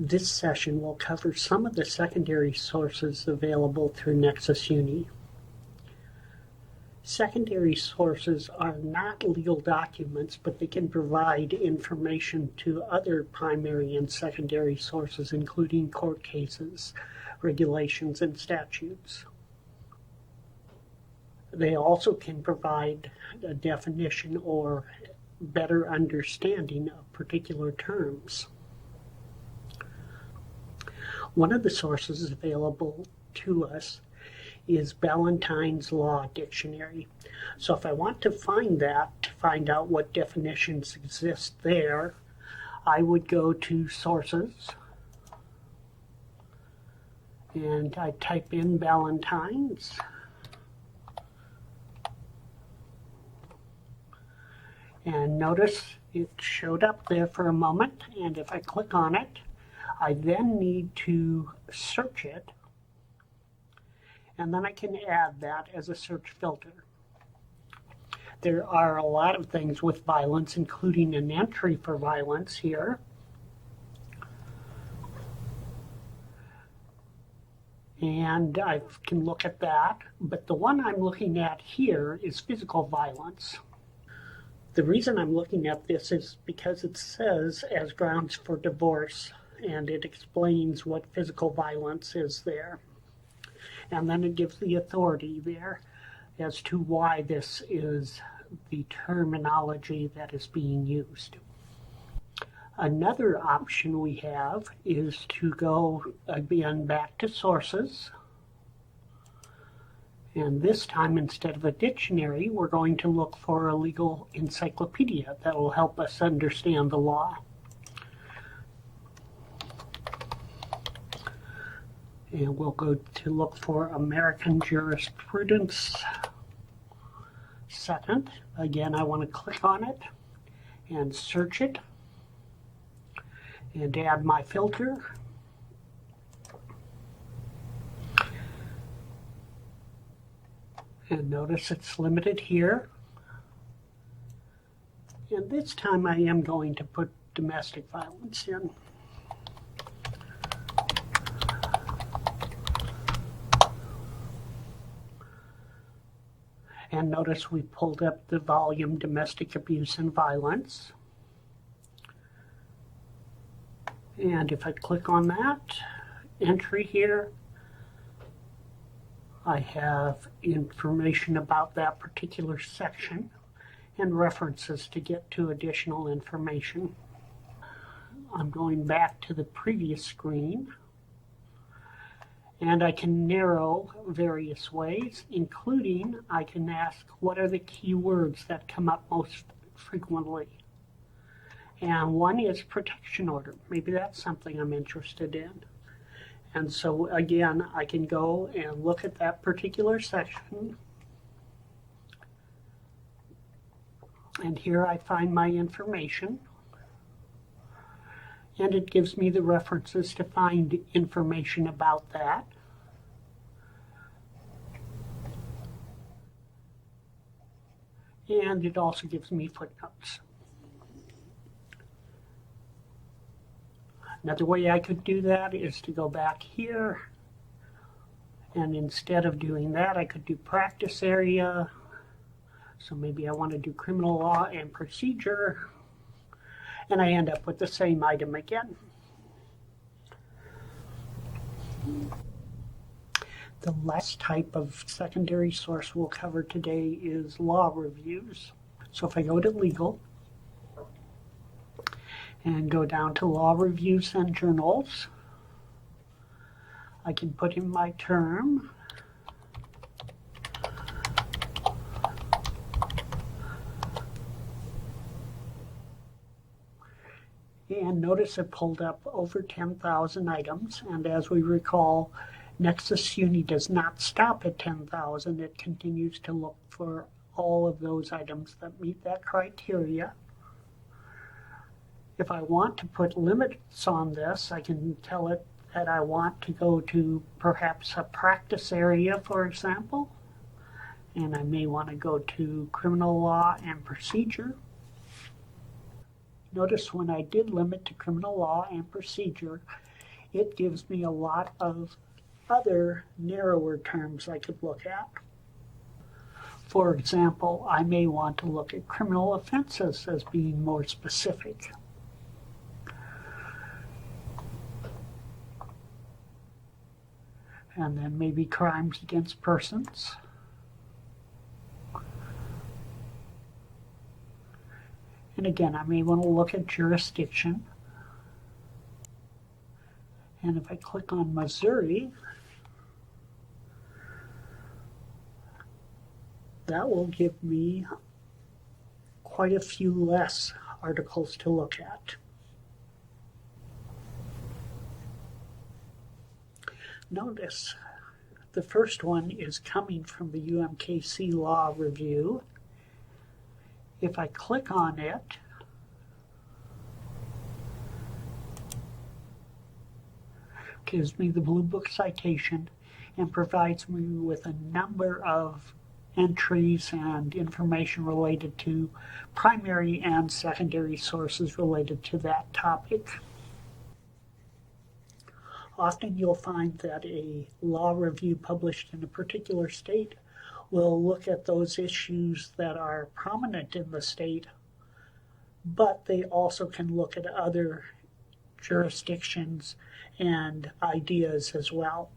This session will cover some of the secondary sources available through Nexis Uni. Secondary sources are not legal documents, but they can provide information to other primary and secondary sources, including court cases, regulations, and statutes. They also can provide a definition or better understanding of particular terms. One of the sources available to us is Ballantyne's Law Dictionary. So if I want to find that, to find out what definitions exist there, I would go to Sources, and I type in Ballantyne's. And notice it showed up there for a moment, and if I click on it, I then need to search it, and then I can add that as a search filter. There are a lot of things with violence, including an entry for violence here. And I can look at that, but the one I'm looking at here is physical violence. The reason I'm looking at this is because it says as grounds for divorce, and it explains what physical violence is there. And then it gives the authority there as to why this is the terminology that is being used. Another option we have is to go again back to sources. And this time, instead of a dictionary, we're going to look for a legal encyclopedia that will help us understand the law. And we'll go to look for American Jurisprudence. Second, again, I want to click on it and search it and add my filter. And notice it's limited here. And this time I am going to put domestic violence in. And notice we pulled up the volume Domestic Abuse and Violence. And if I click on that entry here, I have information about that particular section and references to get to additional information. I'm going back to the previous screen, and I can narrow various ways, including I can ask what are the keywords that come up most frequently. And one is protection order. Maybe that's something I'm interested in. And so again, I can go and look at that particular section. And here I find my information. And it gives me the references to find information about that. And it also gives me footnotes. Another way I could do that is to go back here, and instead of doing that, I could do practice area. So maybe I want to do criminal law and procedure, and I end up with the same item again. The last type of secondary source we'll cover today is law reviews. So if I go to legal, and go down to law reviews and journals, I can put in my term. And notice it pulled up over 10,000 items, and as we recall, Nexis Uni does not stop at 10,000. It continues to look for all of those items that meet that criteria. If I want to put limits on this, I can tell it that I want to go to perhaps a practice area, for example, and I may want to go to criminal law and procedure. Notice when I did limit to criminal law and procedure, it gives me a lot of other narrower terms I could look at. For example, I may want to look at criminal offenses as being more specific. And then maybe crimes against persons. And again, I may want to look at jurisdiction. And if I click on Missouri, that will give me quite a few less articles to look at. Notice the first one is coming from the UMKC Law Review. If I click on it, it gives me the Blue Book citation and provides me with a number of entries and information related to primary and secondary sources related to that topic. Often you'll find that a law review published in a particular state will look at those issues that are prominent in the state, but they also can look at other jurisdictions and ideas as well.